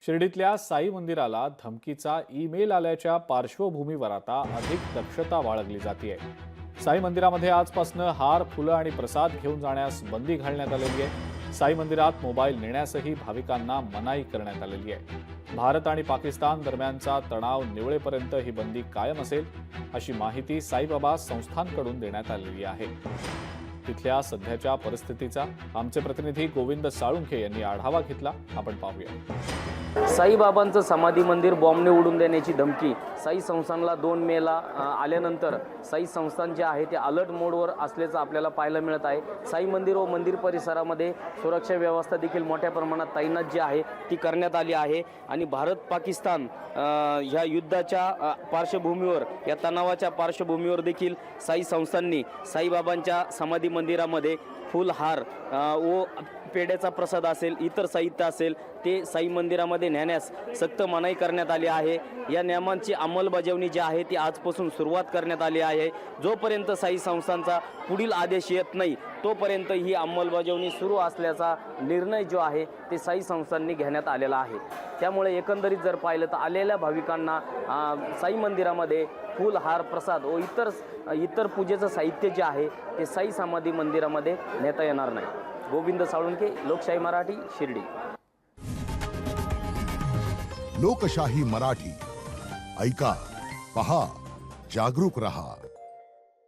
शिर्डीतल्या साई मंदिराला धमकीचा ईमेल आल्याच्या पार्श्वभूमीवर आता अधिक दक्षता बाळगली जाते। साई मंदिरामध्ये आजपासून हार, फुलं आणि प्रसाद घेऊन जाण्यास बंदी घालण्यात आलेली आहे। साई मंदिरात मोबाईल नेण्यासही भाविकांना मनाई करण्यात आलेली आहे। भारत आणि पाकिस्तान दरम्यानचा तणाव निवळेपर्यंत ही बंदी कायम असेल, अशी माहिती साईबाबा संस्थानकडून देण्यात आलेली आहे। तिथल्या सध्याच्या परिस्थितीचा आमचे प्रतिनिधी गोविंद साळुंखे यांनी आढावा घेतला। आपण पाहूया। साईबाबांचं समाधी मंदिर बॉम्बने उडून देण्याची धमकी साई संस्थानला 2 मेला आल्यानंतर साई संस्थान जे आहे ते अलर्ट मोडवर असल्याचं आपल्याला पाहायला मिळत आहे। साई मंदिर व मंदिर परिसरामध्ये सुरक्षा व्यवस्था देखील मोठ्या प्रमाणात तैनात जी आहे ती करण्यात आली आहे आणि भारत पाकिस्तान ह्या युद्धाच्या पार्श्वभूमीवर, या तणावाच्या पार्श्वभूमीवर देखील साई संस्थांनी साईबाबांच्या समाधी मंदिरामध्ये फुलहार व पेढ्याचा प्रसाद असेल, इतर साहित्य असेल ते साई मंदिरामध्ये नेण्यास सक्त मनाई करण्यात आली आहे। या नियमांची अंमलबजावणी जी आहे ती आजपासून सुरुवात करण्यात आली आहे। जोपर्यंत साई संस्थांचा पुढील आदेश येत नाही तोपर्यंत ही अंमलबजावणी सुरू असल्याचा निर्णय जो आहे ते साई संस्थांनी घेण्यात आलेला आहे। त्यामुळे एकंदरीत जर पाहिलं तर आलेल्या भाविकांना साई मंदिरामध्ये फूल, हार, प्रसाद व इतर पूजेचं साहित्य जे आहे ते साई समाधी मंदिरामध्ये नेता येणार नाही। गोविंद साळुंखे, लोकशाही मराठी, शिर्डी। लोकशाही मराठी ऐका, पहा, जागरूक रहा।